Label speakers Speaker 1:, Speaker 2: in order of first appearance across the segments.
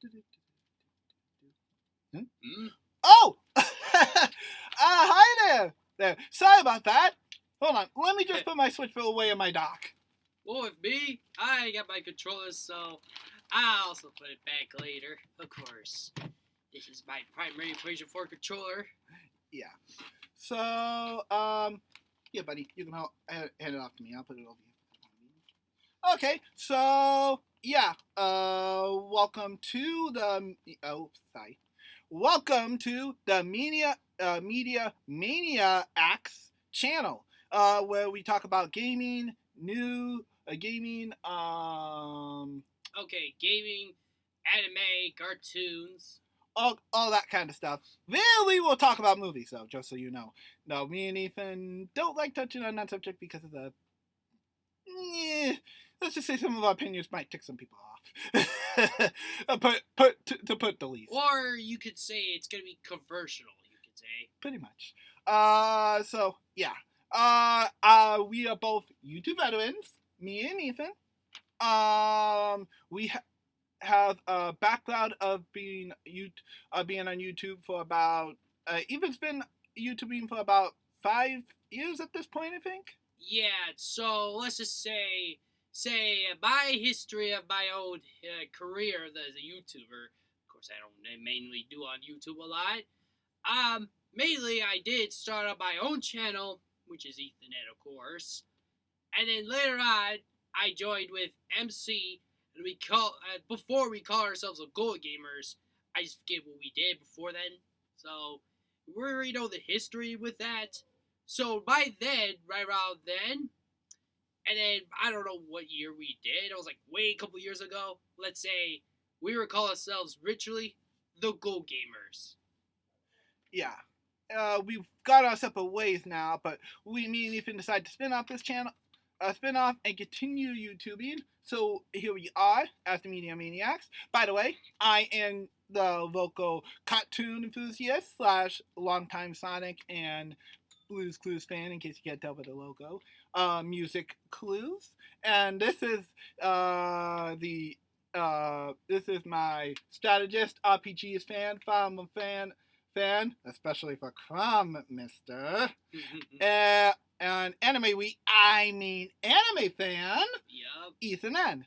Speaker 1: Hmm? Oh! Hi there! There. Sorry about that. Hold on. Let me just put my Switch away in my dock.
Speaker 2: Well, with me, I got my controller, so I'll also put it back later. Of course. This is my primary equation for controller.
Speaker 1: Yeah. So, yeah, buddy, you can hand it off to me. I'll put it over here. Okay, so yeah, welcome to the welcome to the Media Maniacs channel, where we talk about gaming, gaming,
Speaker 2: Okay, gaming, anime, cartoons.
Speaker 1: all that kind of stuff. Really, we'll talk about movies, though, just so you know. No, me and Ethan don't like touching on that subject because of the. Let's just say some of our opinions might tick some people off. to put the least.
Speaker 2: Or you could say it's gonna be controversial. You could say
Speaker 1: pretty much. So yeah. We are both YouTube veterans. Me and Ethan. We have a background of being on YouTube for about. Ethan's been YouTubing for about 5 years at this point, I think.
Speaker 2: Yeah, so let's just say my history of my own career as a YouTuber. Of course, I don't mainly do on YouTube a lot. Mainly I did start up my own channel, which is Ethernet, of course, and then later on I joined with MC, and we call before we call ourselves a Gold Gamers. I just forget what we did before then, so we already know the history with that. So by then, right around then, and then I don't know what year we did. It was like way a couple years ago. Let's say we were calling ourselves ritually the Go Gamers.
Speaker 1: Yeah. We've got our separate ways now, but me and Ethan decided to spin off this channel, spin off and continue YouTubing. So here we are as the Media Maniacs. By the way, I am the local cartoon enthusiast / longtime Sonic and Blues Clues fan, in case you can't tell by the logo. Music Clues, and this is this is my strategist RPGs fan, fan, especially for Crumb, Mister. And Anime Week, I mean anime fan.
Speaker 2: Yep.
Speaker 1: Ethan N.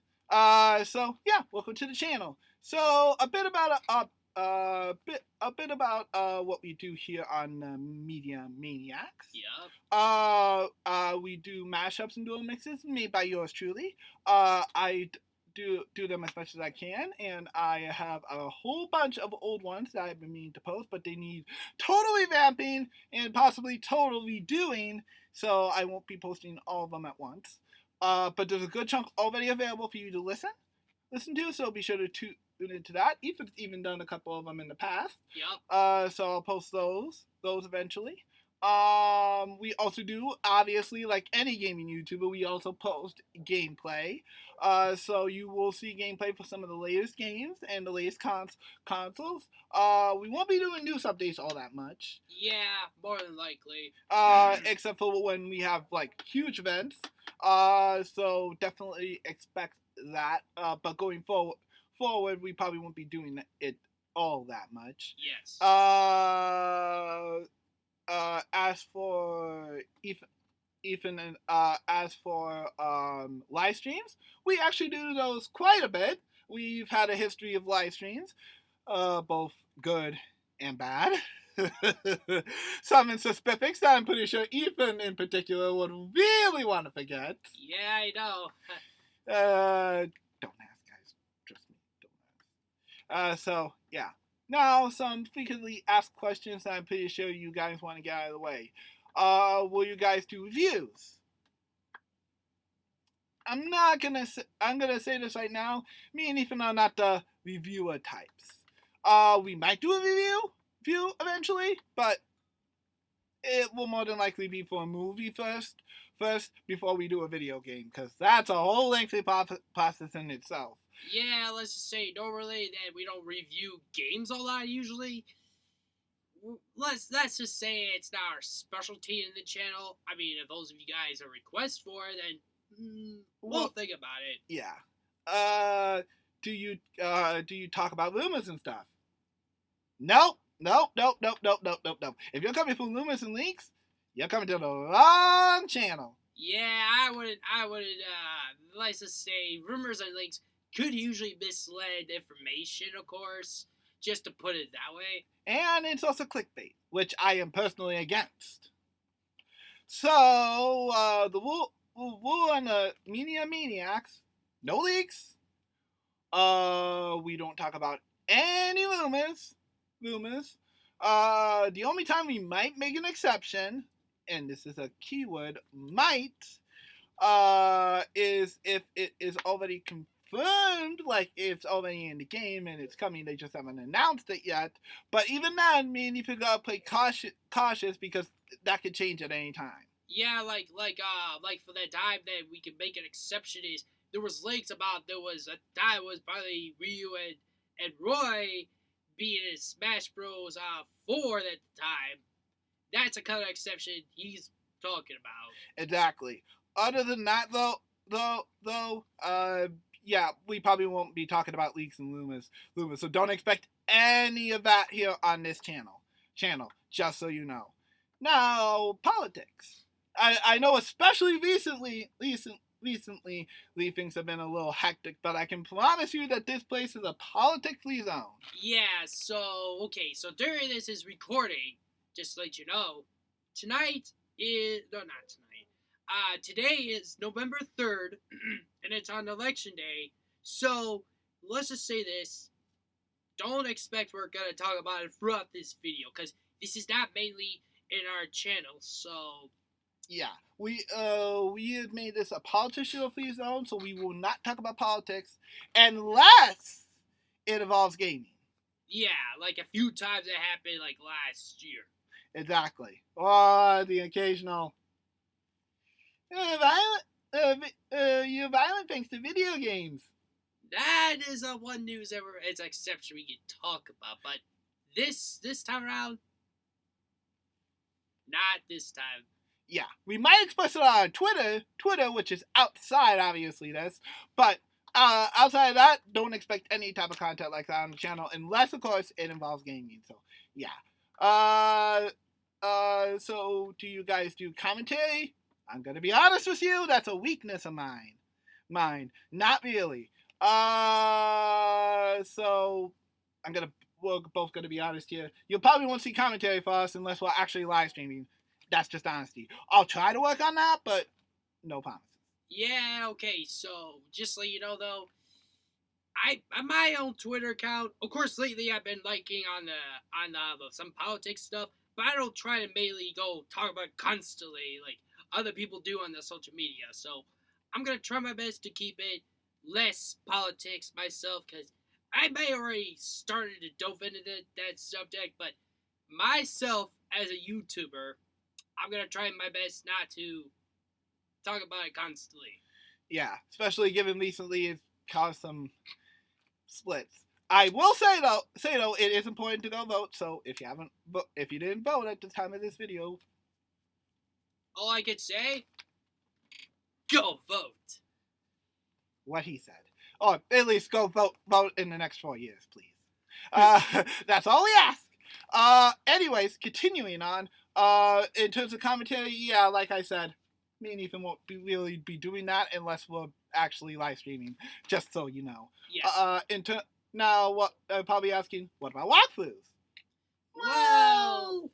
Speaker 1: So yeah, welcome to the channel. So a bit about what we do here on Media Maniacs.
Speaker 2: Yep.
Speaker 1: We do mashups and dual mixes made by yours truly. I do them as much as I can, and I have a whole bunch of old ones that I've been meaning to post, but they need total revamping and possibly total redoing, so I won't be posting all of them at once. But there's a good chunk already available for you to listen to, so be sure to tune into that. Ethan's even done a couple of them in the past.
Speaker 2: Yep.
Speaker 1: So I'll post those eventually. We also do, obviously, like any gaming YouTuber, we also post gameplay. So you will see gameplay for some of the latest games and the latest consoles. We won't be doing news updates all that much.
Speaker 2: Yeah, more than likely.
Speaker 1: Except for when we have, like, huge events. So definitely expect that. But going forward, we probably won't be doing it all that much.
Speaker 2: Yes.
Speaker 1: As for Ethan and as for live streams, we actually do those quite a bit. We've had a history of live streams, both good and bad. Some in specifics that I'm pretty sure Ethan in particular would really want to forget.
Speaker 2: Yeah, I know.
Speaker 1: Don't ask, guys. Trust me, don't ask. So yeah. Now, some frequently asked questions that I'm pretty sure you guys want to get out of the way. Will you guys do reviews? I'm gonna say this right now. Me and Ethan are not the reviewer types. We might do a review eventually, but it will more than likely be for a movie first before we do a video game, because that's a whole lengthy process in itself.
Speaker 2: Yeah, let's just say normally that we don't review games a lot usually. Let's just say it's not our specialty in the channel. I mean, if those of you guys are requests for it, then we'll think about it.
Speaker 1: Yeah. do you talk about Loomis and stuff? Nope. Nope. Nope. Nope. Nope. Nope. Nope. Nope. If you're coming from Loomis and Leaks, you're coming to the wrong channel.
Speaker 2: Yeah, I would. Let's just say rumors and leaks could usually mislead information, of course, just to put it that way.
Speaker 1: And it's also clickbait, which I am personally against. So, the rule on the Maniacs, no leaks. We don't talk about any Loomis. The only time we might make an exception, and this is a keyword, might, is if it is already confirmed, like it's already in the game and it's coming, they just haven't announced it yet. But even then, me and you gotta play cautious because that could change at any time.
Speaker 2: Yeah, like for that time that we can make an exception is there was leaks about there was a guy was probably Ryu and Roy being in Smash Bros. 4 at the time. That's a kind of exception he's talking about.
Speaker 1: Exactly. Other than that, though, yeah, we probably won't be talking about leaks and Loomis. So don't expect any of that here on this channel. Just so you know. Now, politics. I know, especially recently, things have been a little hectic, but I can promise you that this place is a politics-free zone.
Speaker 2: Yeah. So during this is recording, just to let you know, tonight is not tonight. Today is November 3rd, and it's on election day. So let's just say this: don't expect we're gonna talk about it throughout this video, because this is not mainly in our channel. So
Speaker 1: yeah, we have made this a politician-free zone, so we will not talk about politics unless it involves gaming.
Speaker 2: Yeah, like a few times it happened, like last year.
Speaker 1: Exactly. Or the occasional you're violent thanks to video games.
Speaker 2: That is a one news ever. It's an exception we can talk about, but this time around, not this time.
Speaker 1: Yeah, we might express it on Twitter, which is outside, obviously, this. But outside of that, don't expect any type of content like that on the channel, unless, of course, it involves gaming. So, yeah. So do you guys do commentary? I'm gonna be honest with you, that's a weakness of mine. Not really. So we're both gonna be honest here. You probably won't see commentary for us unless we're actually live streaming. That's just honesty. I'll try to work on that, but no promises.
Speaker 2: Yeah, okay, so just so you know though, on my own Twitter account, of course lately I've been liking on some politics stuff, but I don't try to mainly go talk about it constantly like other people do on the social media. So I'm gonna try my best to keep it less politics myself, because I may already started to dove into that subject, but myself as a YouTuber, I'm gonna try my best not to talk about it constantly.
Speaker 1: Yeah, especially given recently it's caused some splits. I will say though, it is important to go vote. So if you didn't vote at the time of this video,
Speaker 2: all I could say, go vote.
Speaker 1: What he said, or at least go vote in the next 4 years, please. That's all we ask. Anyways, continuing on. In terms of commentary, yeah, like I said, me and Ethan won't really be doing that unless we're actually live streaming. Just so you know.
Speaker 2: Yeah.
Speaker 1: Now, what probably asking, what about walkthroughs?
Speaker 2: Well,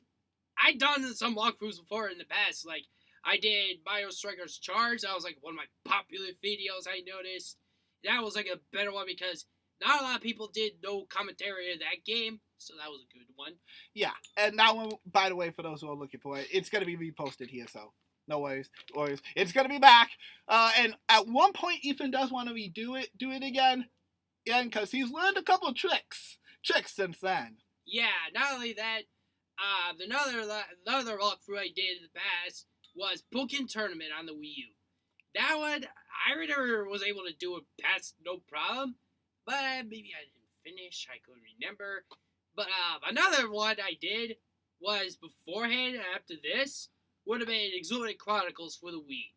Speaker 2: I've done some walkthroughs before in the past. Like I did Mario Strikers Charge. That was like one of my popular videos. I noticed that was like a better one because not a lot of people did no commentary in that game. So that was a good one.
Speaker 1: Yeah, and that one, by the way, for those who are looking for it, it's going to be reposted here, so no worries. It's going to be back. And at one point, Ethan does want to do it again, because he's learned a couple of tricks since then.
Speaker 2: Yeah, not only that, another walkthrough I did in the past was Pokken Tournament on the Wii U. That one, I never was able to do it past no problem, but maybe I didn't finish, I couldn't remember. But another one I did was beforehand after this would have been Exotic Chronicles for the Wii.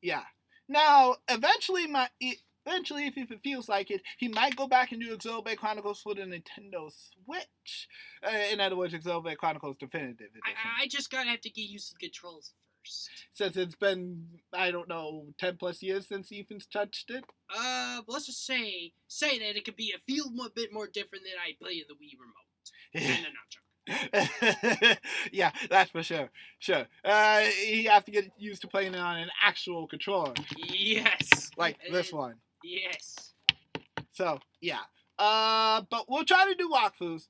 Speaker 1: Yeah. Now, eventually, eventually, if it feels like it, he might go back and do Exobe Chronicles for the Nintendo Switch. In other words, Exobe Chronicles Definitive Edition.
Speaker 2: I just gotta have to get used to the controls first.
Speaker 1: Since it's been, I don't know, 10 plus years since Ethan's touched it.
Speaker 2: Let's just say that it could be feel a bit more different than I play in the Wii remote and the nunchuck.
Speaker 1: Yeah, that's for sure. Sure. You have to get used to playing it on an actual controller.
Speaker 2: Yes.
Speaker 1: Like this one.
Speaker 2: Yes.
Speaker 1: So, yeah. But we'll try to do walkthroughs.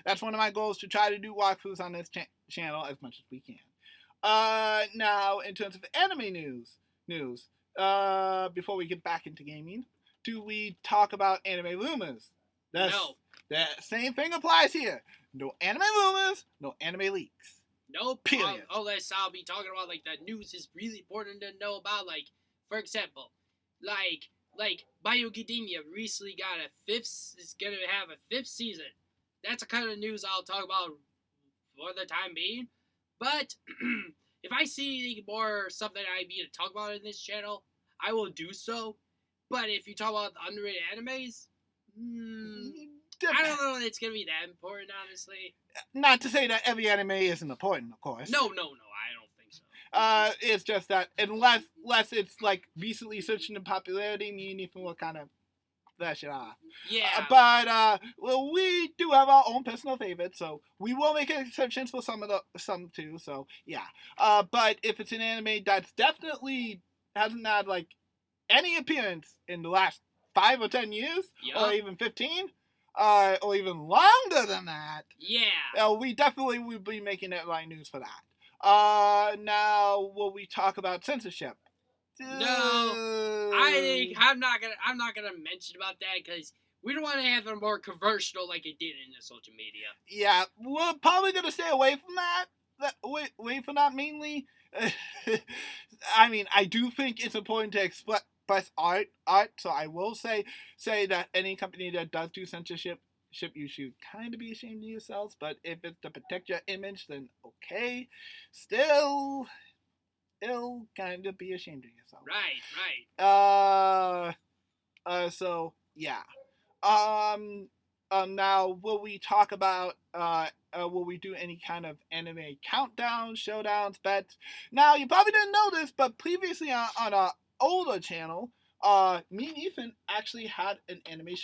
Speaker 1: That's one of my goals, to try to do walkthroughs on this channel as much as we can. Now, in terms of anime news, before we get back into gaming, do we talk about anime rumors?
Speaker 2: No.
Speaker 1: The same thing applies here. No anime rumors, no anime leaks.
Speaker 2: No,
Speaker 1: period.
Speaker 2: Unless I'll be talking about like the news is really important to know about. Like, for example, like My Hero Academia recently got is gonna have a 5th season. That's the kind of news I'll talk about for the time being. But if I see any more stuff that I need to talk about in this channel, I will do so. But if you talk about the underrated animes, I don't know if it's going to be that important, honestly.
Speaker 1: Not to say that every anime isn't important, of course.
Speaker 2: No, I don't think so.
Speaker 1: It's just that unless it's like recently surging in popularity, me and Ethan will kind of flash it off.
Speaker 2: Yeah.
Speaker 1: But well, we do have our own personal favorites, so we will make exceptions for some too. So yeah. But if it's an anime that's definitely hasn't had like any appearance in the last 5 or 10 years, or even 15. Or even longer than that.
Speaker 2: Yeah.
Speaker 1: We definitely will be making headline news for that. Now, will we talk about censorship?
Speaker 2: No, I'm not gonna mention about that because we don't want to have it more controversial like it did in the social media.
Speaker 1: Yeah, we're probably gonna stay away from that. Away from that mainly. I mean, I do think it's important to express art. So I will say that any company that does do censorship, you should kind of be ashamed of yourselves. But if it's to protect your image, then okay. Still, it'll kind of be ashamed of yourself.
Speaker 2: Right.
Speaker 1: So yeah. Now, will we talk about? Will we do any kind of anime countdowns, showdowns, bets? Now, you probably didn't know this, but previously on our older channel, me and Ethan actually had an anime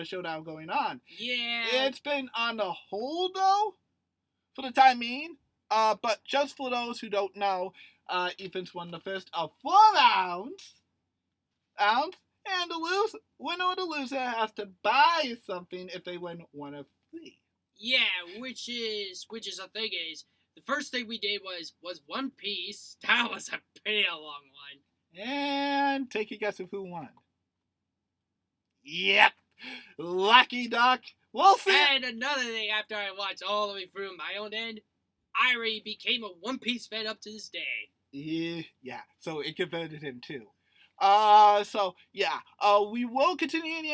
Speaker 1: showdown going on.
Speaker 2: Yeah.
Speaker 1: It's been on the hold though, for the time being. But just for those who don't know, Ethan's won the first of 4 rounds. And the winner or the loser has to buy something if they win 1 of 3.
Speaker 2: Yeah, which is the thing is, the first thing we did was One Piece. That was a pretty long one.
Speaker 1: And take a guess of who won. Yep, Lucky Duck. We'll see.
Speaker 2: And another thing, after I watched all the way through my own end, I already became a One Piece fan up to this day.
Speaker 1: Yeah. So it converted him too. So yeah. We will continue in the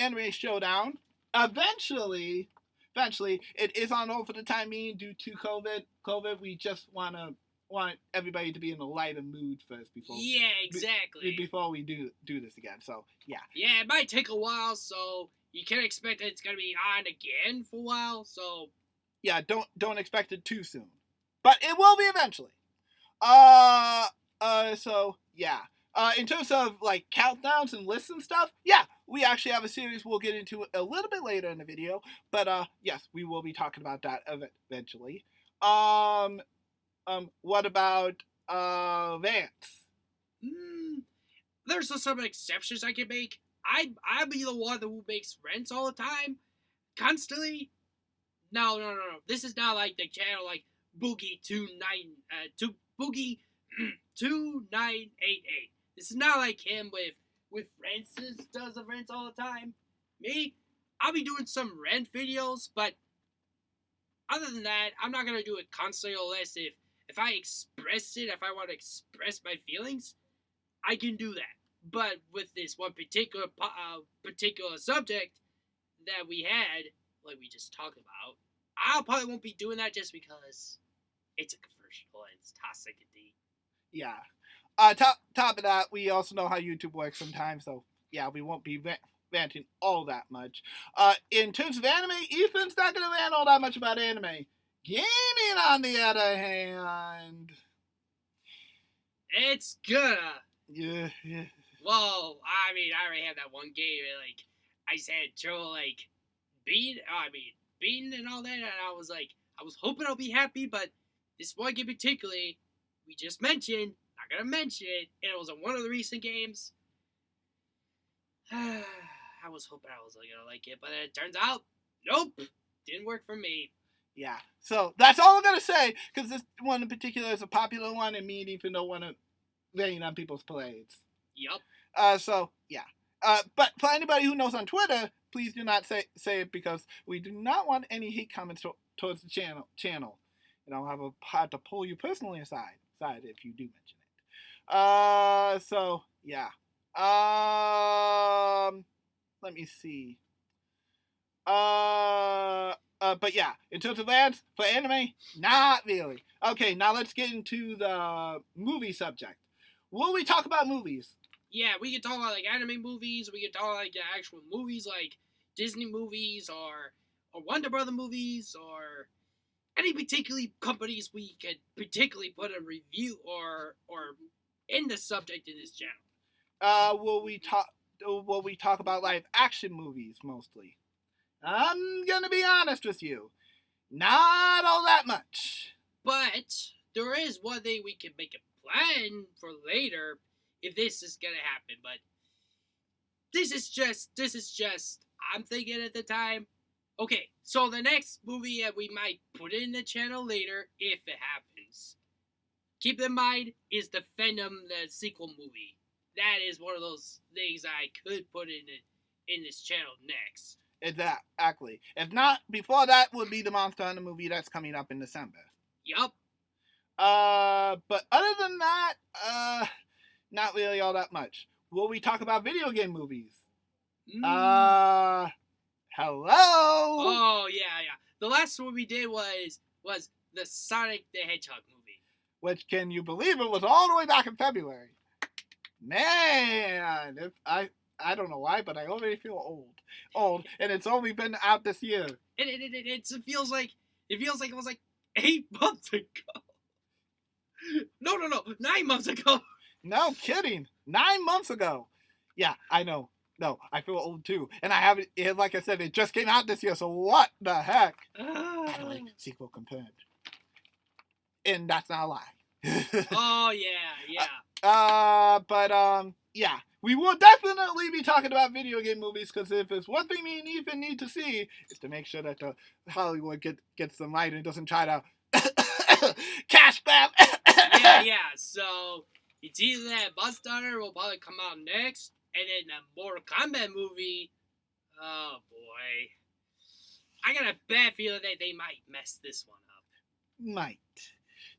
Speaker 1: anime showdown. Eventually, it is on hold for the time being due to COVID. We just want everybody to be in a lighter mood first before.
Speaker 2: Yeah, exactly.
Speaker 1: Before we do this again. So yeah.
Speaker 2: Yeah, it might take a while, so you can't expect that it's gonna be on again for a while. So
Speaker 1: yeah, don't expect it too soon, but it will be eventually. So yeah. In terms of like countdowns and lists and stuff, yeah, we actually have a series we'll get into a little bit later in the video. But yes, we will be talking about that eventually. What about Vance?
Speaker 2: There's some exceptions I can make. I'll be the one who makes rents all the time, constantly. No. This is not like the channel like Boogie 2988. This is not like him with Francis does the rents all the time. Me, I'll be doing some rent videos, but other than that, I'm not gonna do it constantly unless if I express it, if I want to express my feelings, I can do that. But with this one particular subject that we had, like we just talked about, I probably won't be doing that just because it's a commercial and it's toxic indeed.
Speaker 1: Yeah. Top of that, we also know how YouTube works sometimes, so yeah, we won't be ranting all that much. In terms of anime, Ethan's not going to rant all that much about anime. Gaming, on the other hand,
Speaker 2: It's gonna.
Speaker 1: yeah, yeah.
Speaker 2: Well, I mean, I already have that one game. And, like, I said, Joe, like, beating and all that. And I was like, I was hoping I'll be happy, but this one game particularly, we just mentioned, not gonna mention it, and it was one of the recent games. I was hoping I was gonna like it, but it turns out, nope, didn't work for me.
Speaker 1: Yeah, so that's all I'm gonna say, because this one in particular is a popular one, and me and Ethan don't want to rain on people's parades.
Speaker 2: Yup.
Speaker 1: So yeah. But for anybody who knows on Twitter, please do not say it, because we do not want any hate comments towards the channel. And I'll have a part to pull you personally aside if you do mention it. So yeah. Let me see. But yeah, in terms of ads for anime, not really. Okay, now let's get into the movie subject. Will we talk about movies?
Speaker 2: Yeah, we could talk about like anime movies. We could talk about like actual movies, like Disney movies or Wonder Brother movies, or any particular companies we could particularly put a review or in the subject in this channel.
Speaker 1: Will we talk about live action movies mostly? I'm gonna be honest with you, not all that much.
Speaker 2: But there is one thing we can make a plan for later if this is gonna happen. But this is just I'm thinking at the time. Okay, so the next movie that we might put in the channel later, if it happens, keep in mind, is the Venom, the sequel movie. That is one of those things I could put in this channel next.
Speaker 1: Exactly. If not, before that would be the Monster Hunter movie that's coming up in December.
Speaker 2: Yup.
Speaker 1: But other than that, not really all that much. Will we talk about video game movies? Hello?
Speaker 2: Oh, yeah. The last one we did was the Sonic the Hedgehog movie.
Speaker 1: Which, can you believe it, was all the way back in February. Man, I don't know why, but I already feel old, and it's only been out this year.
Speaker 2: It feels like it was like 8 months ago. No, 9 months ago.
Speaker 1: No kidding, 9 months ago. Yeah, I know. No, I feel old too, and I haven't. Like I said, it just came out this year. So what the heck? By the way, sequel confirmed, and that's not a lie.
Speaker 2: Oh yeah.
Speaker 1: Yeah, we will definitely be talking about video game movies, because if there's one thing me and Ethan need to see, is to make sure that the Hollywood gets them right and doesn't try to cash grab.
Speaker 2: Yeah. So it's either that Monster Hunter will probably come out next, and then the Mortal Kombat movie. Oh boy, I got a bad feeling that they might mess this one up.
Speaker 1: Might.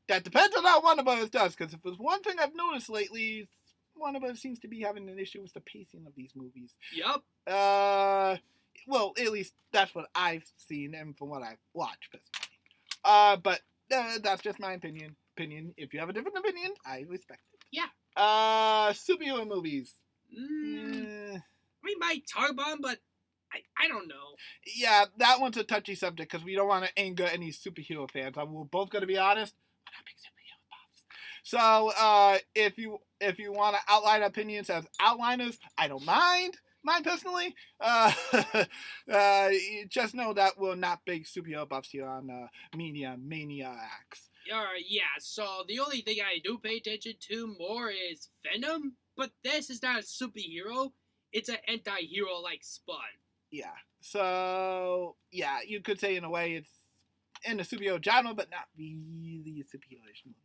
Speaker 1: That depends on how Warner Brothers does, because if there's one thing I've noticed lately, Warner Brothers seems to be having an issue with the pacing of these movies.
Speaker 2: Yup.
Speaker 1: Well, at least that's what I've seen and from what I've watched personally. But that's just my opinion. If you have a different opinion, I respect it.
Speaker 2: Yeah.
Speaker 1: Superhero movies.
Speaker 2: We might talk about them, but I don't know.
Speaker 1: Yeah, that one's a touchy subject, because we don't want to anger any superhero fans. We're both going to be honest. We're not big superhero buffs. So, if you want to outline opinions as outliners, I don't mind. Mine personally. Just know that we're not big superhero buffs here on Maniaics.
Speaker 2: Yeah, so the only thing I do pay attention to more is Venom, but this is not a superhero. It's an anti-hero like Spawn.
Speaker 1: Yeah, so, yeah, you could say in a way it's in the superhero genre, but not really a superhero-ish movie.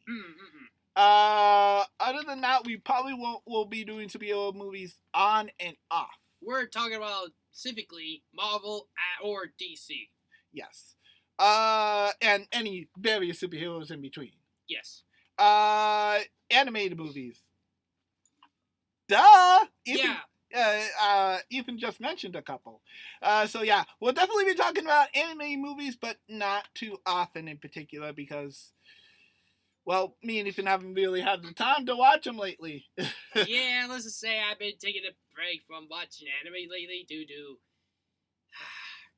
Speaker 1: Other than that, we probably will be doing superhero movies on and off.
Speaker 2: We're talking about specifically Marvel or DC.
Speaker 1: Yes. And any various superheroes in between.
Speaker 2: Yes.
Speaker 1: Animated movies. Duh! Ethan just mentioned a couple. So yeah, we'll definitely be talking about anime movies, but not too often in particular, because, well, me and Ethan haven't really had the time to watch them lately.
Speaker 2: Yeah, let's just say I've been taking a break from watching anime lately due to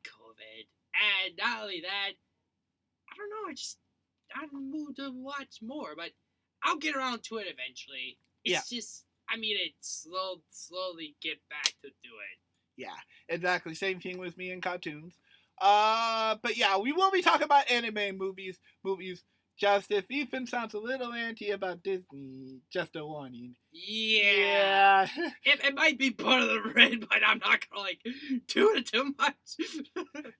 Speaker 2: COVID. And not only that, I don't know, I'm in the mood to watch more, but I'll get around to it eventually. It's just, I mean, it slowly get back to do it.
Speaker 1: Yeah, exactly. Same thing with me and cartoons. But yeah, we will be talking about anime movies. Just if Ethan sounds a little anti about Disney, just a warning.
Speaker 2: Yeah. It might be part of the red, but I'm not gonna like do it too much.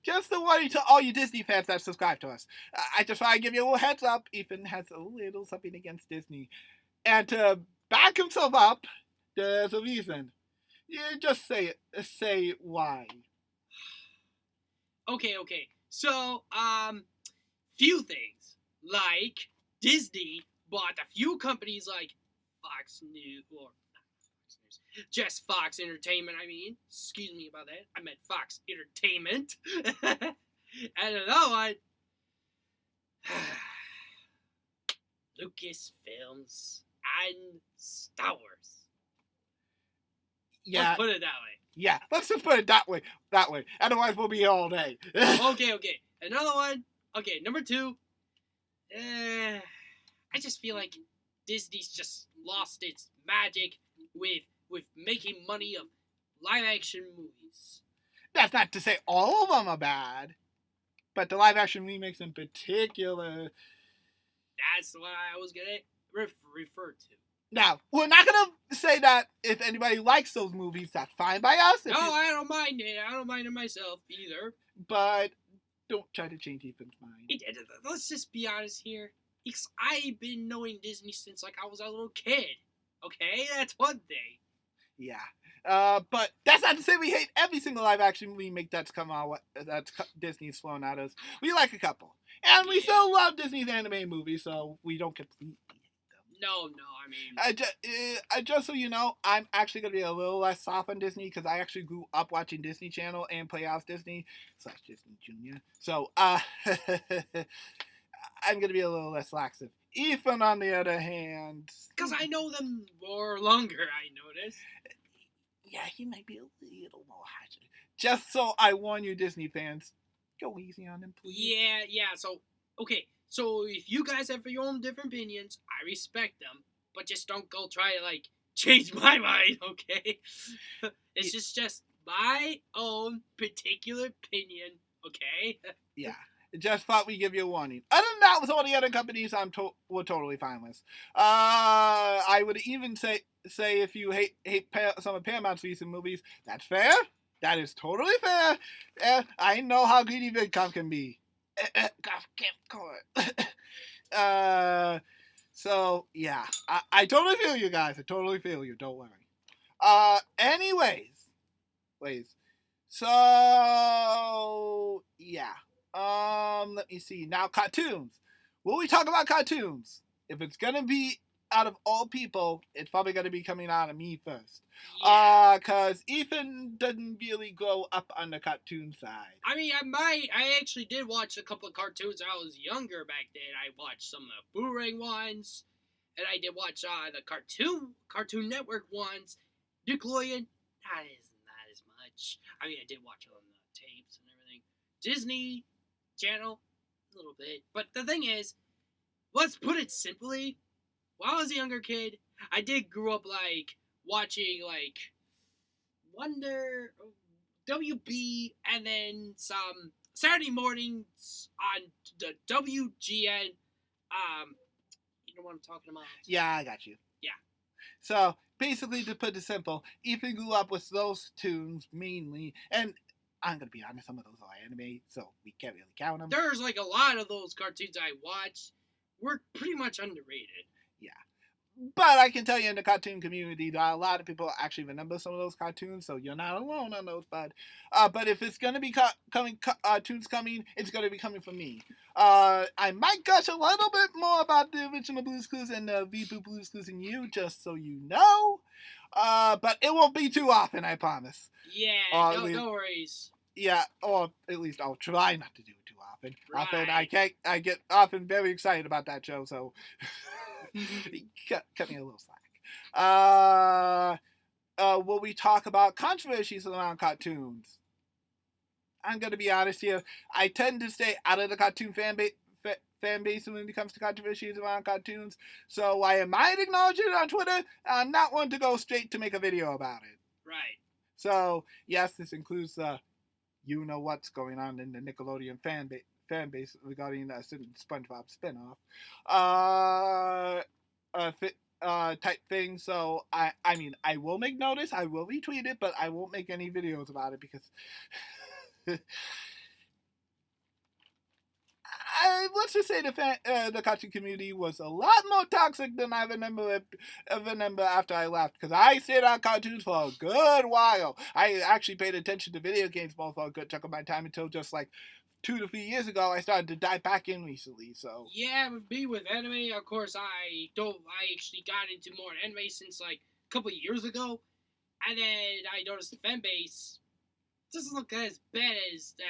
Speaker 1: Just a warning to all you Disney fans that subscribe to us. I just want to give you a little heads up. Ethan has a little something against Disney, and to back himself up, there's a reason. You just say it. Say why.
Speaker 2: Okay. So, few things. Like, Disney bought a few companies like Fox News, or not Fox News, just Fox Entertainment, I mean. Excuse me about that. I meant Fox Entertainment. And another one, Lucasfilms and Star Wars.
Speaker 1: Yeah.
Speaker 2: Let's put it that way.
Speaker 1: Yeah, let's just put it that way. Otherwise, we'll be here all day.
Speaker 2: Okay. Another one. Okay, number 2. I just feel like Disney's just lost its magic with making money of live action movies.
Speaker 1: That's not to say all of them are bad, but the live action remakes in particular.
Speaker 2: That's what I was gonna refer to.
Speaker 1: Now, we're not gonna say that if anybody likes those movies, that's fine by us.
Speaker 2: I don't mind it. I don't mind it myself either.
Speaker 1: But don't try to change Ethan's mind.
Speaker 2: Let's just be honest here. I've been knowing Disney since like I was a little kid. Okay, that's one thing.
Speaker 1: Yeah. But that's not to say we hate every single live action remake that's come out. That's Disney's flown at us. We like a couple, and we still love Disney's anime movies, so we don't completely.
Speaker 2: No, I mean...
Speaker 1: just so you know, I'm actually going to be a little less soft on Disney because I actually grew up watching Disney Channel and Playhouse Disney / Disney Junior. So, I'm going to be a little less laxative. Ethan, on the other hand...
Speaker 2: Because I know them more longer, I noticed.
Speaker 1: Yeah, he might be a little more harsher. Just so I warn you, Disney fans, go easy on him, please.
Speaker 2: Yeah, so, okay. So if you guys have your own different opinions, I respect them, but just don't go try to like change my mind, okay? It's just my own particular opinion, okay?
Speaker 1: Yeah, just thought we'd give you a warning. Other than that, with all the other companies, we're totally fine with. I would even say if you hate some of Paramount's recent movies, that's fair. That is totally fair. I know how greedy VidCon can be. So yeah, I totally feel you guys. I totally feel you. Don't worry. Anyways, so yeah. Let me see. Now cartoons. Will we talk about cartoons? If it's gonna be out of all people, it's probably gonna be coming out of me first.
Speaker 2: Yeah.
Speaker 1: Cause Ethan doesn't really grow up on the cartoon side.
Speaker 2: I mean, I actually did watch a couple of cartoons when I was younger back then. I watched some of the Boomerang ones, and I did watch the Cartoon Network ones. Nickelodeon, not as much. I mean, I did watch it on the tapes and everything. Disney Channel, a little bit. But the thing is, let's put it simply. When I was a younger kid, I did grow up like watching like Wonder, WB, and then some Saturday mornings on the WGN. You know what I'm talking about?
Speaker 1: Yeah, I got you.
Speaker 2: Yeah.
Speaker 1: So basically, to put it simple, Ethan grew up with those tunes mainly, and I'm gonna be honest, some of those are anime, so we can't really count them.
Speaker 2: There's like a lot of those cartoons I watched were pretty much underrated.
Speaker 1: Yeah. But I can tell you in the cartoon community that a lot of people actually remember some of those cartoons, so you're not alone on those, bud. But if it's going to be cartoons coming, it's going to be coming from me. I might gush a little bit more about the original Blue's Clues and the reboot Blue's Clues and You, just so you know. But it won't be too often, I promise.
Speaker 2: Yeah, no worries.
Speaker 1: Yeah, or at least I'll try not to do it too often.
Speaker 2: Right.
Speaker 1: Often I get often very excited about that show, so cut me a little slack. will we talk about controversies around cartoons? I'm gonna be honest here. I tend to stay out of the cartoon fan base when it comes to controversies around cartoons. So while I might acknowledge it on Twitter, I'm not one to go straight to make a video about it.
Speaker 2: Right.
Speaker 1: So yes, this includes you know what's going on in the Nickelodeon fan base regarding the SpongeBob spinoff. Type thing. So I mean, I will make notice, I will retweet it, but I won't make any videos about it because let's just say the cartoon community was a lot more toxic than I remember after I left, because I stayed on cartoons for a good while. I actually paid attention to video games more for a good chunk of my time until just like 2 to 3 years ago. I started to dive back in recently. So
Speaker 2: yeah, with me with anime, of course, I actually got into more anime since like a couple of years ago, and then I noticed the fan base doesn't look as bad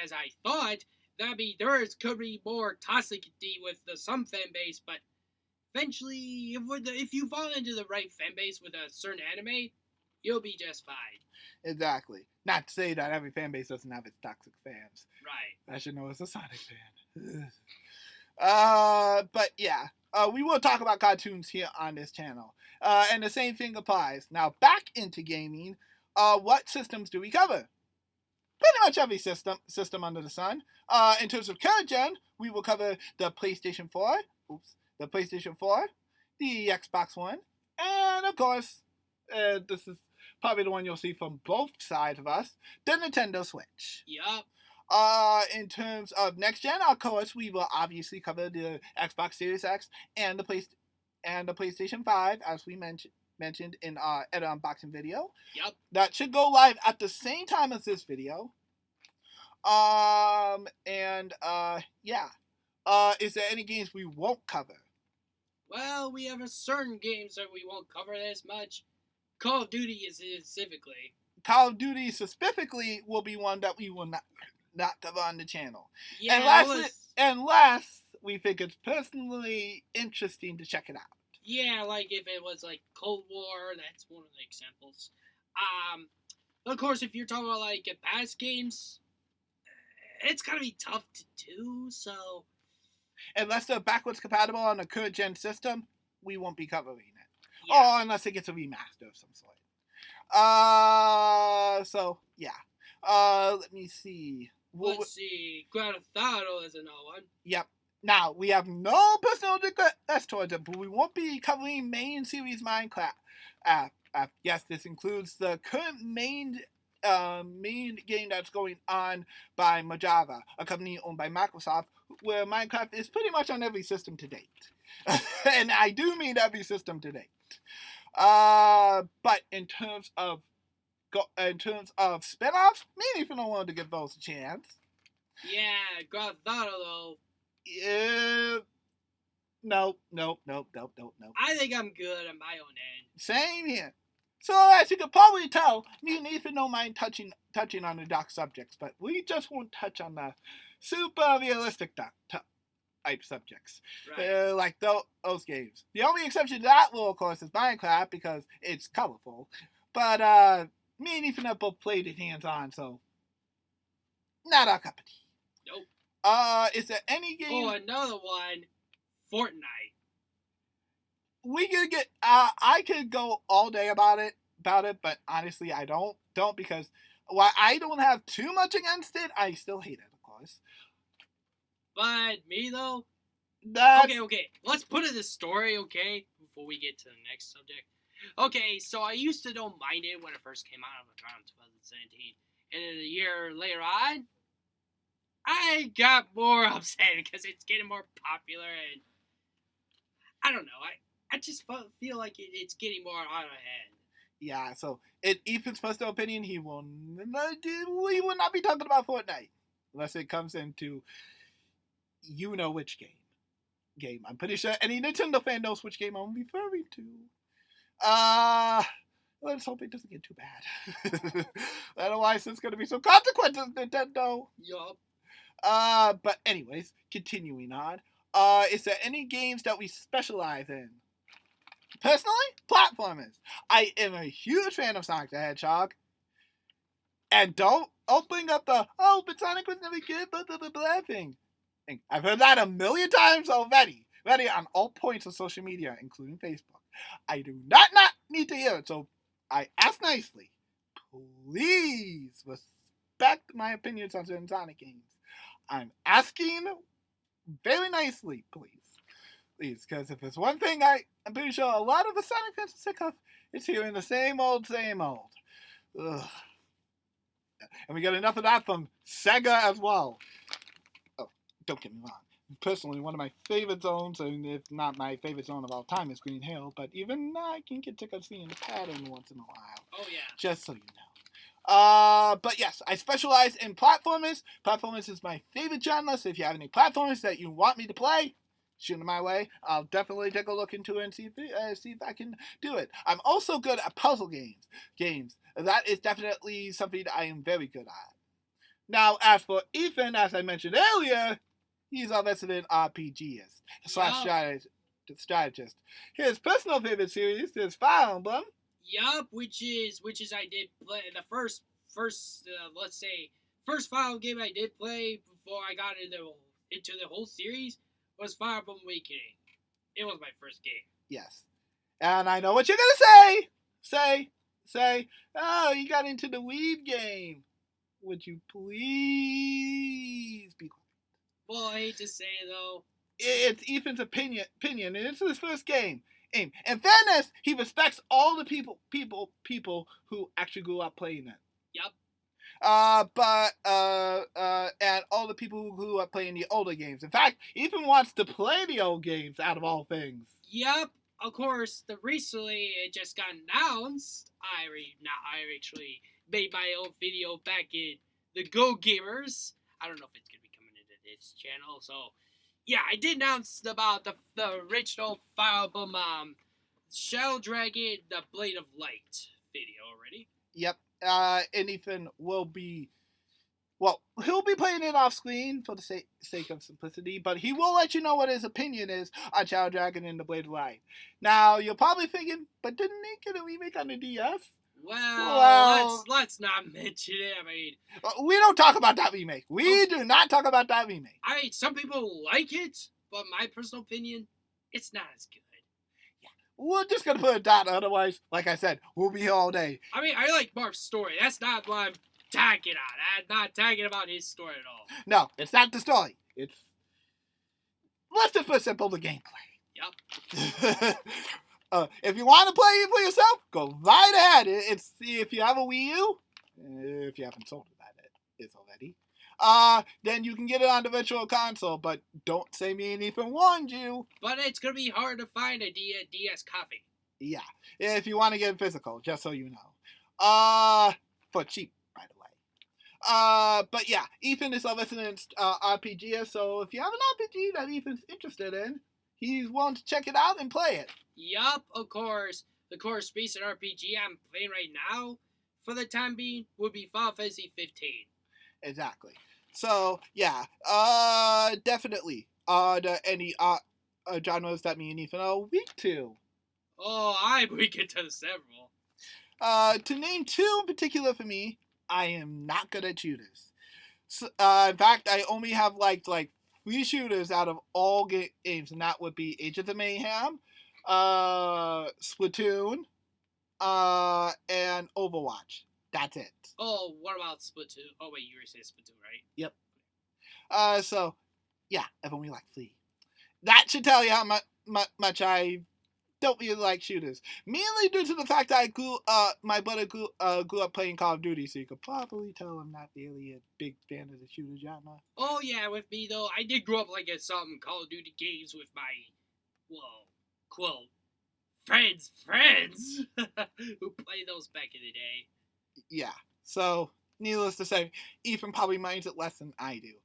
Speaker 2: as I thought. I mean, could be more toxicity with some fan base, but eventually, if you fall into the right fan base with a certain anime, you'll be just fine.
Speaker 1: Exactly. Not to say that every fan base doesn't have its toxic fans.
Speaker 2: Right.
Speaker 1: I should know as a Sonic fan. But yeah, we will talk about cartoons here on this channel. And the same thing applies. Now, back into gaming, what systems do we cover? Pretty much every system under the sun. In terms of current gen, we will cover the PlayStation 4, the PlayStation 4, the Xbox One, and of course, this is probably the one you'll see from both sides of us, the Nintendo Switch.
Speaker 2: Yup.
Speaker 1: In terms of next gen, of course, we will obviously cover the Xbox Series X and the PlayStation 5, as we mentioned in our edit unboxing video.
Speaker 2: Yep.
Speaker 1: That should go live at the same time as this video. Yeah. Is there any games we won't cover?
Speaker 2: Well, we have a certain games that we won't cover as much. Call of Duty is specifically.
Speaker 1: Call of Duty specifically will be one that we will not cover on the channel.
Speaker 2: Yeah,
Speaker 1: unless we think it's personally interesting to check it out.
Speaker 2: Yeah, like if it was like Cold War, that's one of the examples. Of course, if you're talking about like past games, it's gonna be tough to do. So,
Speaker 1: unless they're backwards compatible on a current gen system, we won't be covering it.
Speaker 2: Yeah.
Speaker 1: Or unless it gets a remaster of some sort. So yeah. Let me see.
Speaker 2: Let's see. Grand Theft Auto is another one.
Speaker 1: Yep. Now, we have no personal requests towards it, but we won't be covering main series Minecraft. Yes, this includes the current main game that's going on by Mojave, a company owned by Microsoft, where Minecraft is pretty much on every system to date. And I do mean every system to date. But in terms of spin-offs, maybe if you don't want to give those a chance.
Speaker 2: Yeah, Grand Theft Auto though.
Speaker 1: No.
Speaker 2: I think I'm good on my own end.
Speaker 1: Same here. So as you can probably tell, me and Ethan don't mind touching on the dark subjects, but we just won't touch on the super realistic type subjects,
Speaker 2: right.
Speaker 1: Like those games. The only exception to that rule, of course, is Minecraft because it's colorful. But me and Ethan have both played it hands-on, so not our cup of tea.
Speaker 2: Nope.
Speaker 1: Is there any game?
Speaker 2: Oh, another one, Fortnite.
Speaker 1: We could get. I could go all day about it, but honestly, I don't because while I don't have too much against it, I still hate it, of course.
Speaker 2: But me though. Okay. Let's put it this story, okay, before we get to the next subject. Okay, so I used to don't mind it when it first came out around 2017, and then a year later on, I got more upset because it's getting more popular, and I don't know. I just feel like it's getting more out of hand.
Speaker 1: Yeah, so in Ethan's personal opinion, we will not be talking about Fortnite unless it comes into you know which game. I'm pretty sure any Nintendo fan knows which game I'm referring to. Let's hope it doesn't get too bad. Otherwise, there's going to be some consequences, Nintendo.
Speaker 2: Yup.
Speaker 1: But anyways, continuing on. Is there any games that we specialize in? Personally, platformers. I am a huge fan of Sonic the Hedgehog. And don't bring up the, oh, but Sonic was never good, blah, blah, blah, blah thing. I've heard that a million times already. Already on all points of social media, including Facebook. I do not need to hear it, so I ask nicely. Please respect my opinions on certain Sonic games. I'm asking very nicely, please. Please, because if there's one thing I'm pretty sure a lot of the Sonic fans are sick of, it's hearing the same old, same old. Ugh. And we got enough of that from Sega as well. Oh, don't get me wrong. Personally, one of my favorite zones, and if not my favorite zone of all time, is Green Hill. But even I can get sick of seeing the pattern once in a while.
Speaker 2: Oh, yeah.
Speaker 1: Just so you know. But yes, I specialize in platformers. Platformers is my favorite genre, so if you have any platformers that you want me to play, shoot them my way. I'll definitely take a look into it and see if I can do it. I'm also good at puzzle games. That is definitely something I am very good at. Now, as for Ethan, as I mentioned earlier, he's our resident RPGist slash strategist. His personal favorite series is Fire Emblem.
Speaker 2: Yup, which is I did play the first let's say first Fire Emblem game I did play before I got into the whole series was Fire Emblem Awakening. It was my first game.
Speaker 1: Yes, and I know what you're gonna say. Oh, you got into the weed game. Would you please be quiet?
Speaker 2: Well, I hate to say it, though.
Speaker 1: It's Ethan's opinion, and it's his first game. In fairness, he respects all the people who actually grew up playing it.
Speaker 2: Yep.
Speaker 1: And all the people who grew up playing the older games. In fact, Ethan wants to play the old games out of all things.
Speaker 2: Yep. Of course, recently it just got announced. I actually made my own video back in the Go Gamers. I don't know if it's gonna be coming into this channel, so yeah, I did announce about the original Fire Emblem Shell Dragon, the Blade of Light video already.
Speaker 1: Yep. And Ethan will be, well, he'll be playing it off screen for the sake of simplicity, but he will let you know what his opinion is on Shadow Dragon and the Blade of Light. Now, you're probably thinking, but didn't they get a remake on the DS?
Speaker 2: Well, let's not mention it. I mean,
Speaker 1: we don't talk about that remake. We do not talk about that remake.
Speaker 2: Some people like it, but my personal opinion, it's not as good.
Speaker 1: Yeah, we're just gonna put it down. Otherwise, like I said, we'll be here all day.
Speaker 2: I mean, I like Mark's story. That's not what I'm tagging on. I'm not tagging about his story at all.
Speaker 1: No, it's not the story. Let's just put simple the gameplay.
Speaker 2: Yep.
Speaker 1: If you want to play it for yourself, go right ahead. If you have a Wii U, if you haven't sold it already, then you can get it on the Virtual Console. But don't say me and Ethan warned you.
Speaker 2: But it's gonna be hard to find a DS copy.
Speaker 1: Yeah, if you want to get it physical, just so you know. For cheap, by the way. But yeah, Ethan is a resident RPG, so if you have an RPG that Ethan's interested in, he's willing to check it out and play it.
Speaker 2: Yup, of course. The core space and RPG I'm playing right now, for the time being, would be Final Fantasy 15.
Speaker 1: Exactly. So, yeah, definitely. Are there any genres that me and Ethan are weak to?
Speaker 2: Oh, I'm weak into several.
Speaker 1: To name two in particular for me, I am not good at shooters. So, in fact, I only have like 3 shooters out of all games, and that would be Age of the Mayhem, Splatoon, and Overwatch. That's it.
Speaker 2: Oh, what about Splatoon? Oh, wait, you were saying Splatoon, right?
Speaker 1: Yep. So, yeah, I've only like 3. That should tell you how much I don't really like shooters. Mainly due to the fact that my brother grew up playing Call of Duty, so you could probably tell I'm not really a big fan of the shooter genre.
Speaker 2: Oh, yeah, with me, though, I did grow up like at some Call of Duty games with my, quote, friends who played those back in the day.
Speaker 1: Yeah, so, needless to say, Ethan probably minds it less than I do.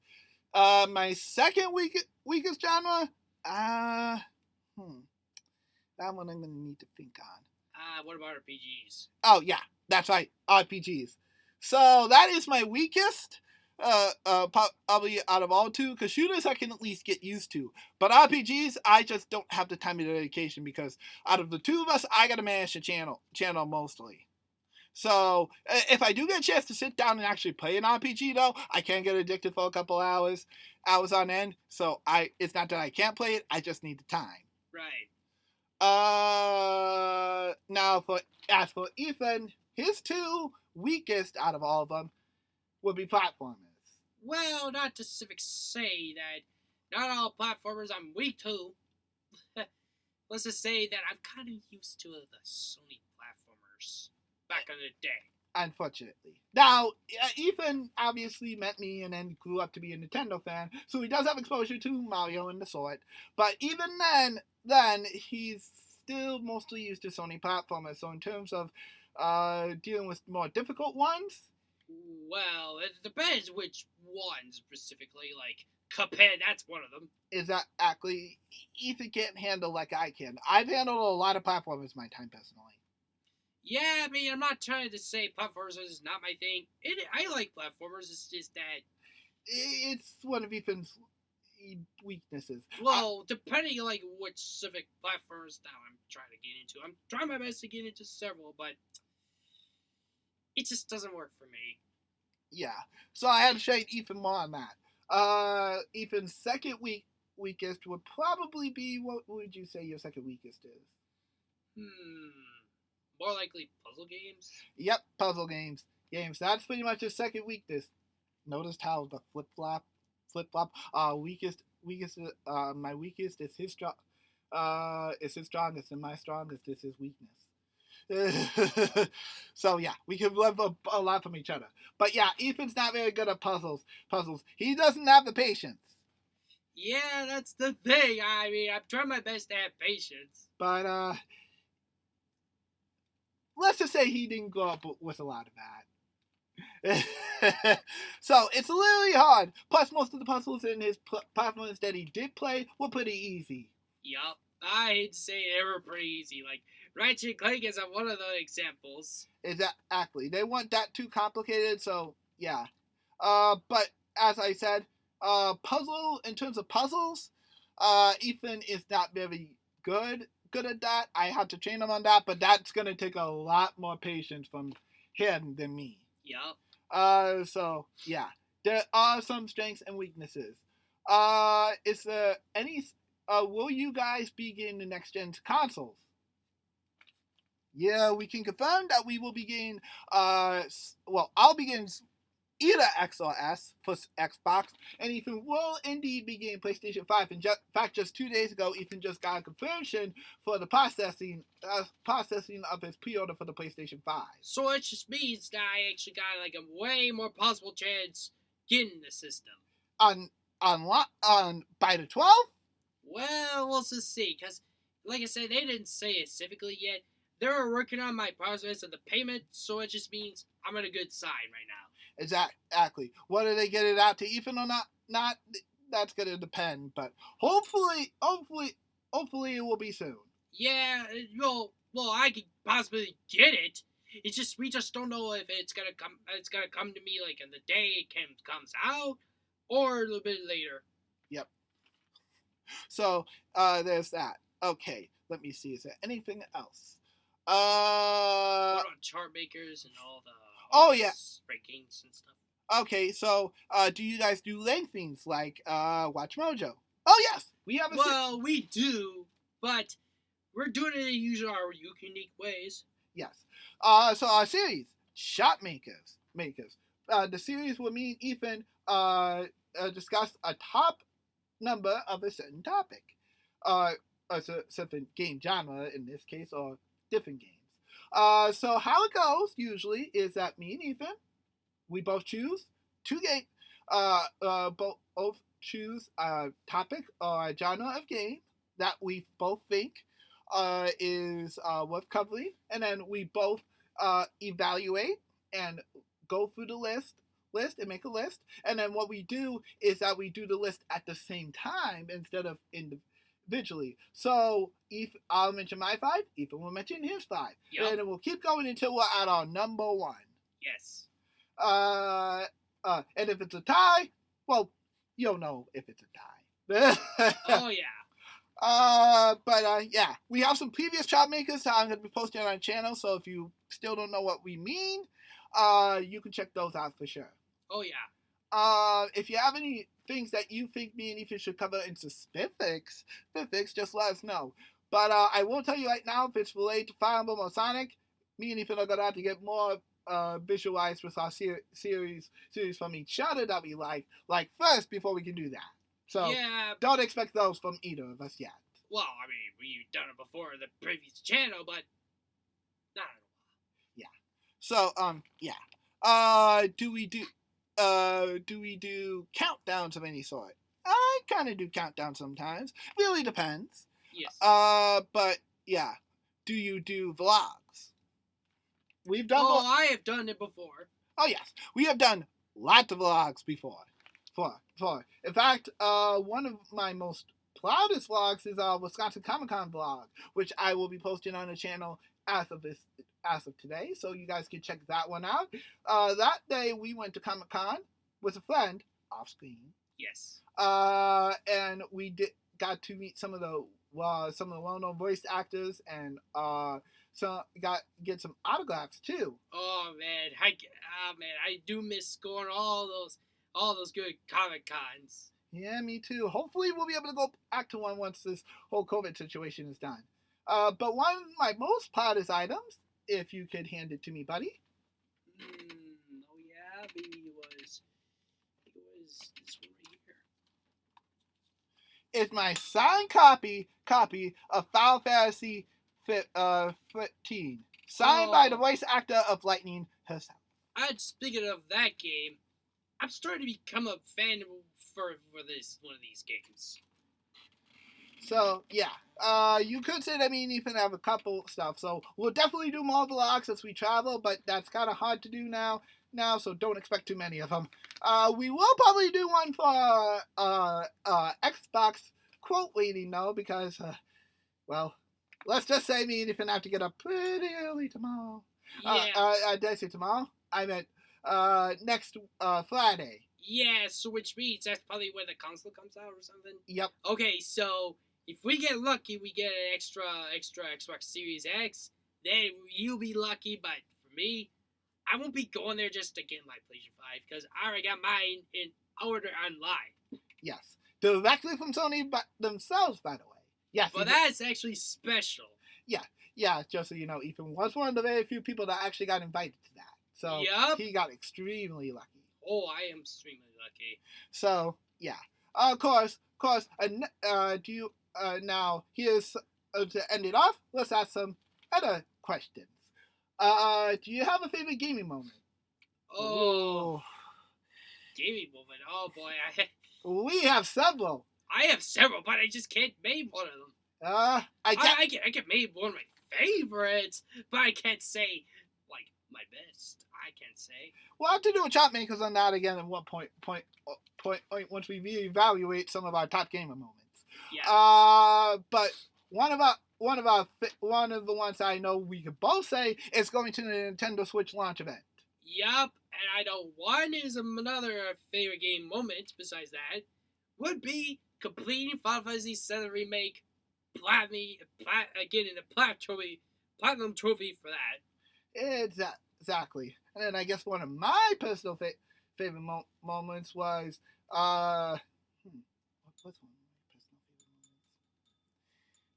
Speaker 1: My second weakest genre, that one I'm going to need to think on.
Speaker 2: What about RPGs?
Speaker 1: Oh, yeah, that's right, RPGs. So, that is my weakest. Probably out of all two, because shooters I can at least get used to, but RPGs I just don't have the time and dedication, because out of the two of us, I gotta manage the channel mostly. So if I do get a chance to sit down and actually play an RPG, though, I can get addicted for a couple hours on end. So it's not that I can't play it; I just need the time.
Speaker 2: Right.
Speaker 1: Now as for Ethan, his two weakest out of all of them would be platformers.
Speaker 2: Well, not to specific say that not all platformers I'm weak to. Let's just say that I'm kind of used to the Sony platformers back in the day.
Speaker 1: Unfortunately. Now, Ethan obviously met me and then grew up to be a Nintendo fan, so he does have exposure to Mario and the sort. But even then he's still mostly used to Sony platformers. So in terms of dealing with more difficult ones,
Speaker 2: well, it depends which one specifically. Like Cuphead, that's one of them.
Speaker 1: Is that actually Ethan can't handle like I can. I've handled a lot of platformers my time personally.
Speaker 2: Yeah, I mean, I'm not trying to say platformers is not my thing. I like platformers. It's just that
Speaker 1: it's one of Ethan's weaknesses.
Speaker 2: Well, depending on like which specific platforms now I'm trying to get into. I'm trying my best to get into several, but it just doesn't work for me.
Speaker 1: Yeah, so I had to shade Ethan more on that. Ethan's second weakest would probably be, what would you say your second weakest is?
Speaker 2: More likely puzzle games?
Speaker 1: Yep, puzzle games. That's pretty much his second weakness. Noticed how the flip-flop, weakest, my weakest is his strongest, and my strongest is his weakness. So yeah, we can learn a lot from each other. But yeah, Ethan's not very good at puzzles. He doesn't have the patience.
Speaker 2: Yeah, that's the thing. I mean, I'm trying my best to have patience.
Speaker 1: But let's just say he didn't grow up with a lot of that. So it's literally hard. Plus, most of the puzzles in his platforms that he did play were pretty easy.
Speaker 2: Yup. I hate to say they were pretty easy. Like, Ratchet & Clank is one of the examples.
Speaker 1: Exactly. They weren't that too complicated, so yeah. But as I said, in terms of puzzles, Ethan is not very good at that. I had to train him on that, but that's gonna take a lot more patience from him than me.
Speaker 2: Yup.
Speaker 1: So yeah, there are some strengths and weaknesses. Is there any? Will you guys be getting the next gen consoles? Yeah, we can confirm that we will be getting. I'll be getting either X or S for Xbox, and Ethan will indeed be getting PlayStation 5. In fact, just 2 days ago, Ethan just got a confirmation for the processing of his pre-order for the PlayStation 5.
Speaker 2: So it just means that I actually got like a way more possible chance getting the system.
Speaker 1: On by the 12th?
Speaker 2: Well, we'll just see, because like I said, they didn't say it specifically yet. They're working on my process of the payment, so it just means I'm on a good side right now.
Speaker 1: Exactly. Whether they get it out to Ethan or not, that's gonna depend. But hopefully it will be soon.
Speaker 2: Yeah, well, I could possibly get it. It's just we just don't know if it's gonna come. It's gonna come to me like on the day it comes out, or a little bit later.
Speaker 1: Yep. So there's that. Okay, let me see. Is there anything else?
Speaker 2: What about chart makers and all the rankings and stuff?
Speaker 1: Okay, so do you guys do rankings like Watch Mojo? Oh yes, we have.
Speaker 2: We do, but we're doing it in usually our unique ways.
Speaker 1: Yes. So our series, Shot Makers. The series will me and Ethan discuss a top number of a certain topic, a certain game genre in this case, or different games. So how it goes usually is that me and Ethan, we both choose two games. Both choose a topic or a genre of game that we both think is worth covering, and then we both evaluate and go through the list and make a list. And then what we do is that we do the list at the same time instead of individually. So I'll mention my 5, Ethan will mention his 5. Yep. And we'll keep going until we're at our number 1.
Speaker 2: Yes.
Speaker 1: And if it's a tie, well, you'll know if it's a tie.
Speaker 2: Oh yeah.
Speaker 1: Yeah, we have some previous chop makers that I'm going to be posting on our channel, so if you still don't know what we mean, you can check those out for sure.
Speaker 2: Oh yeah.
Speaker 1: If you have any things that you think me and Ethan should cover in specifics, just let us know. But I will tell you right now, if it's related to Fire Emblem or Sonic, me and Ethan are going to have to get more visualized with our series from each other that we like first before we can do that. So
Speaker 2: yeah.
Speaker 1: Don't expect those from either of us yet.
Speaker 2: Well, I mean, we've done it before in the previous channel, but not in a while.
Speaker 1: Yeah. So yeah. Do we do countdowns of any sort? I kind of do countdowns sometimes. Really depends.
Speaker 2: Yes.
Speaker 1: But yeah. Do you do vlogs? We've done.
Speaker 2: Oh, I have done it before.
Speaker 1: Oh yes, we have done lots of vlogs before. In fact, one of my most proudest vlogs is our Wisconsin Comic Con vlog, which I will be posting on the channel as of today, so you guys can check that one out. That day we went to Comic Con with a friend off screen.
Speaker 2: Yes.
Speaker 1: And we got to meet some of the well-known voice actors and get some autographs too.
Speaker 2: Oh man, I do miss going to all those good Comic Cons.
Speaker 1: Yeah, me too. Hopefully we'll be able to go back to one once this whole COVID situation is done. But one of my most proudest items, if you could hand it to me, buddy.
Speaker 2: Oh yeah, maybe it was this one right
Speaker 1: here. It's my signed copy of Final Fantasy 15, signed by the voice actor of Lightning herself.
Speaker 2: Speaking of that game, I'm starting to become a fan for this one of these games.
Speaker 1: So yeah, you could say that me and Ethan have a couple stuff. So we'll definitely do more vlogs as we travel, but that's kind of hard to do now. So don't expect too many of them. We will probably do one for Xbox quote waiting though, because well, let's just say me and Ethan have to get up pretty early tomorrow.
Speaker 2: Yeah.
Speaker 1: Did I say tomorrow? I meant next Friday.
Speaker 2: Yeah, so which means that's probably when the console comes out or something.
Speaker 1: Yep.
Speaker 2: Okay, so if we get lucky, we get an extra Xbox Series X. Then you'll be lucky, but for me, I won't be going there just to get my PlayStation 5 because I already got mine in order online.
Speaker 1: Yes, directly from Sony themselves, by the way. Yes.
Speaker 2: But that's actually special.
Speaker 1: Yeah. Just so you know, Ethan was one of the very few people that actually got invited to that. So he got extremely lucky.
Speaker 2: Oh, I am extremely lucky.
Speaker 1: So yeah, of course. Do you now here's to end it off? Let's ask some other questions. Do you have a favorite gaming moment?
Speaker 2: Oh, gaming moment. Oh boy,
Speaker 1: we have several.
Speaker 2: I have several, but I just can't name one of them. I can name one of my favorites, but I can't say like my best. I can't say.
Speaker 1: We'll have to do a chop makers on that again at one point once we reevaluate some of our top gamer moments.
Speaker 2: Yeah.
Speaker 1: But one of the ones I know we could both say is going to the Nintendo Switch launch event.
Speaker 2: Yup, and I know one is another favorite game moment besides that would be completing Final Fantasy VII Remake, getting the platinum trophy for that.
Speaker 1: Exactly. And then I guess one of my personal favorite moments was what's one of my personal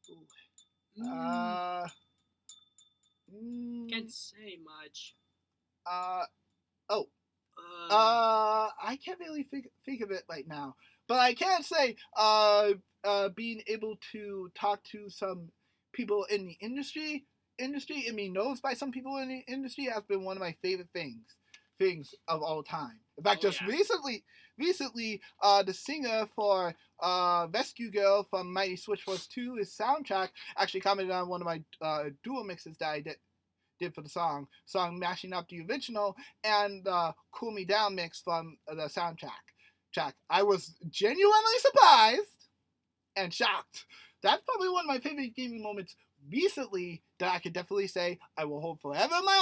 Speaker 1: favorite moments?
Speaker 2: Can't say much.
Speaker 1: I can't really think of it right now, but I can say being able to talk to some people in the industry and be known by some people in the industry has been one of my favorite things of all time. In fact, recently, the singer for Rescue Girl from Mighty Switch Force 2, his soundtrack, actually commented on one of my dual mixes that I did for the song mashing up the original and Cool Me Down mix from the soundtrack. I was genuinely surprised and shocked. That's probably one of my favorite gaming moments recently that I could definitely say I will hold forever in my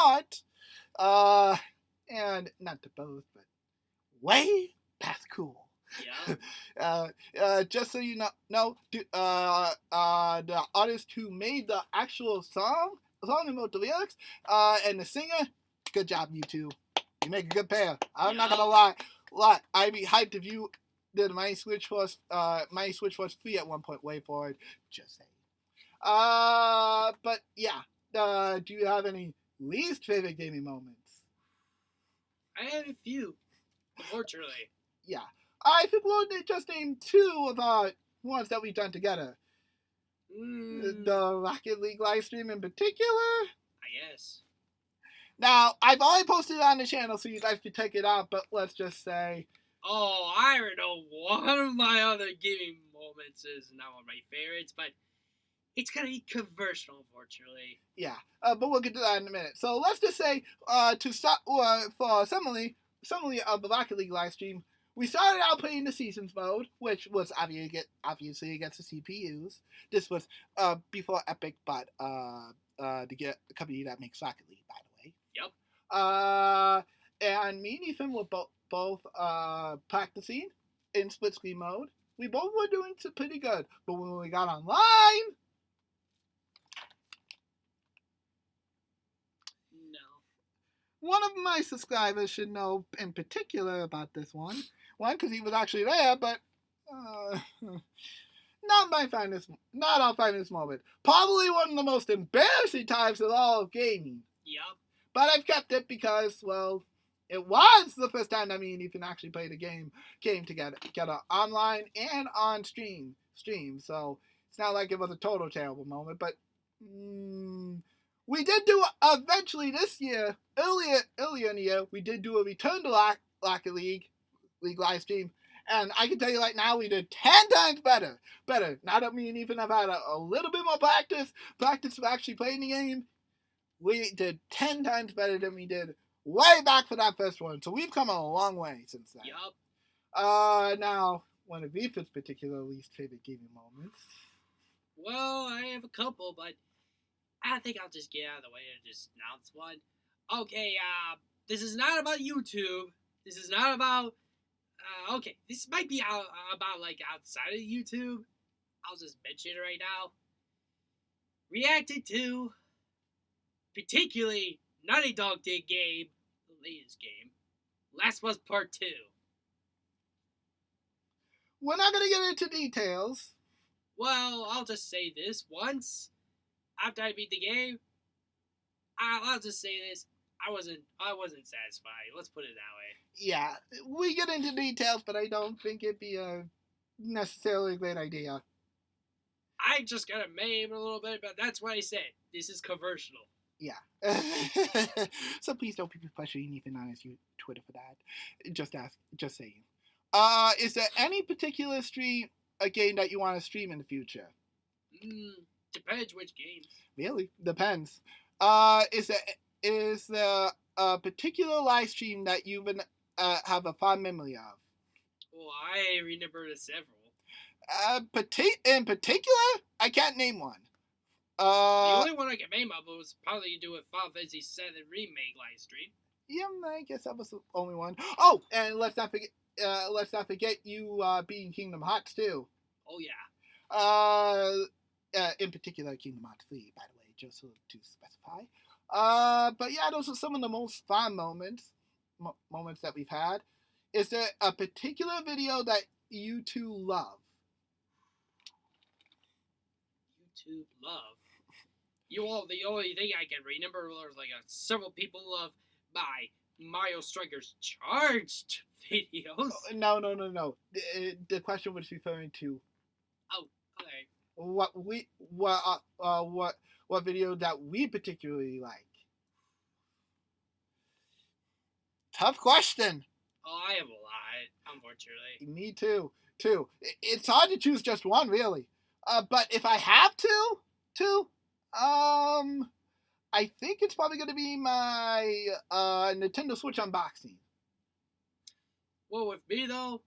Speaker 1: heart. And not to both, but way past cool.
Speaker 2: Yeah.
Speaker 1: Just so you know, the artist who made the actual song and wrote the lyrics, and the singer, good job, you two. You make a good pair. I'm not gonna lie. I'd be hyped if you did my Switch Force free at one point. Way forward, just saying. But yeah. Do you have any least favorite gaming moments?
Speaker 2: I had a few, unfortunately.
Speaker 1: Yeah. I think we'll just name two of our ones that we've done together. The Rocket League live stream in particular.
Speaker 2: I guess.
Speaker 1: Now, I've already posted it on the channel, so you guys can check it out, but let's just say...
Speaker 2: Oh, I already know one of my other gaming moments is not one of my favorites, but it's gonna be controversial, unfortunately.
Speaker 1: Yeah, but we'll get to that in a minute. So let's just say, to start for summary of the Rocket League live stream, we started out playing the Seasons mode, which was obviously against the CPUs. This was before Epic bought the company that makes Rocket League, by the way.
Speaker 2: Yep.
Speaker 1: And me and Ethan were both practicing in split screen mode. We both were doing pretty good, but when we got online... One of my subscribers should know in particular about this one. One, because he was actually there, but not our finest moment. Probably one of the most embarrassing times in all of gaming.
Speaker 2: Yep.
Speaker 1: But I've kept it because, well, it was the first time that me and Ethan actually played a game together online and on stream. So it's not like it was a total terrible moment, but we did do eventually this year, earlier in the year, we did do a return to Rocket League live stream, and I can tell you right now we did 10 times better. Now that me and Ethan have had a little bit more practice of actually playing the game, we did 10 times better than we did way back for that first one. So we've come a long way since then.
Speaker 2: Yup.
Speaker 1: Now, one of Ethan's particular least favorite gaming moments.
Speaker 2: Well, I have a couple, but I think I'll just get out of the way and just announce one. Okay, this is not about YouTube. This is not about, okay, this might be about, like, outside of YouTube. I'll just mention it right now. Reacted to, particularly, Naughty Dog did game, the latest game, Last of Us Part 2.
Speaker 1: We're not gonna get into details.
Speaker 2: Well, I'll just say this once. After I beat the game, I'll just say this. I wasn't satisfied. Let's put it that way.
Speaker 1: Yeah, we get into details, but I don't think it'd be a necessarily great idea.
Speaker 2: I just got a meme a little bit, but that's what I said. This is controversial.
Speaker 1: Yeah. So please don't be pressuring Ethan on his Twitter for that. Just saying. Is there any particular game that you want to stream in the future?
Speaker 2: Depends which games.
Speaker 1: Really? Depends. Is there a particular live stream that you've been have a fond memory of?
Speaker 2: Well, I remember the several.
Speaker 1: In particular, I can't name one.
Speaker 2: The only one I can name of was probably to do with Final Fantasy VII Remake live stream.
Speaker 1: Yeah, I guess that was the only one. Oh, and let's not forget you beating Kingdom Hearts too.
Speaker 2: Oh yeah.
Speaker 1: In particular, Kingdom Hearts 3, by the way, just to specify. But yeah, those are some of the most fun moments that we've had. Is there a particular video that you two love?
Speaker 2: YouTube love. The only thing I can remember was like several people love my Mario Strikers Charged videos.
Speaker 1: No. The question was referring to.
Speaker 2: Oh, okay.
Speaker 1: What video that we particularly like? Tough question.
Speaker 2: Oh, I have a lot, unfortunately.
Speaker 1: Me too. It's hard to choose just one, really. But if I have to, I think it's probably going to be my Nintendo Switch unboxing.
Speaker 2: Well, with me though,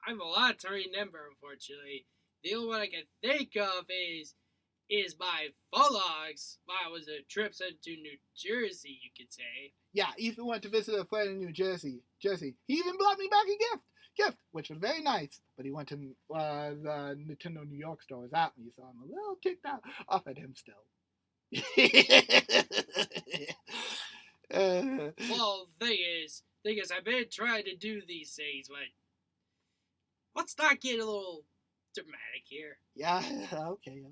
Speaker 2: I have a lot to remember, unfortunately. The only one I can think of is is my vlogs. Mine was a trip into New Jersey, you could say.
Speaker 1: Yeah, Ethan went to visit a friend in New Jersey. He even brought me back a gift, which was very nice. But he went to the Nintendo New York store without me, so I'm a little ticked off at him still.
Speaker 2: Well, thing is, I've been trying to do these things, but let's not get a little dramatic here.
Speaker 1: Yeah, okay.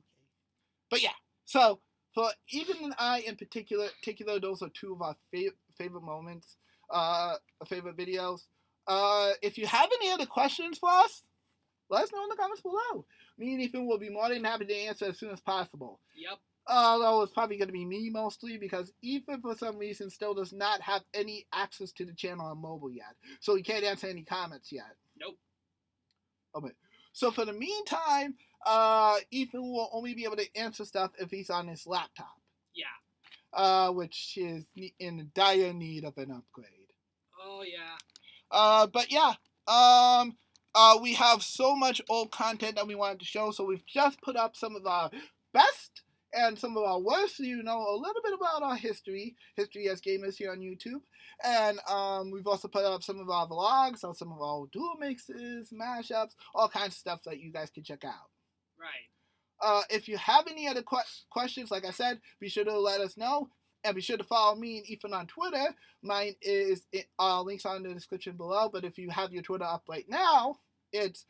Speaker 1: But yeah, so for Ethan and I in particular, those are two of our favorite moments, favorite videos. If you have any other questions for us, let us know in the comments below. Me and Ethan will be more than happy to answer as soon as possible.
Speaker 2: Yep.
Speaker 1: Although it's probably going to be me mostly, because Ethan for some reason still does not have any access to the channel on mobile yet, so he can't answer any comments yet.
Speaker 2: Nope.
Speaker 1: Okay. So for the meantime, Ethan will only be able to answer stuff if he's on his laptop.
Speaker 2: Yeah.
Speaker 1: Which is in dire need of an upgrade.
Speaker 2: Oh yeah.
Speaker 1: But yeah. We have so much old content that we wanted to show, so we've just put up some of our best and some of our worst, so you know a little bit about our history as gamers here on YouTube. And we've also put up some of our vlogs, or some of our dual mixes, mashups, all kinds of stuff that you guys can check out.
Speaker 2: Right.
Speaker 1: If you have any other questions, like I said, be sure to let us know. And be sure to follow me and Ethan on Twitter. Mine is, links are in the description below. But if you have your Twitter up right now, it's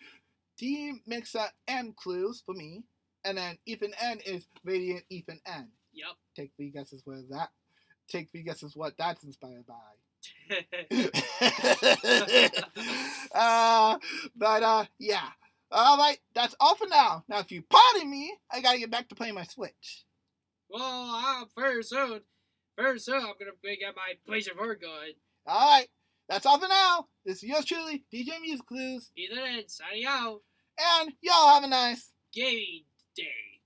Speaker 1: DMixer N Clues for me. And then Ethan N is Radiant Ethan N.
Speaker 2: Yep.
Speaker 1: Take 3 guesses what that's inspired by. Yeah. Alright, that's all for now. Now, if you pardon me, I gotta get back to playing my Switch.
Speaker 2: Well, very soon, I'm gonna get my PlayStation going.
Speaker 1: Alright, that's all for now. This is yours truly, DJ Music Clues.
Speaker 2: Ethan, signing out.
Speaker 1: And y'all have a nice
Speaker 2: gaming day.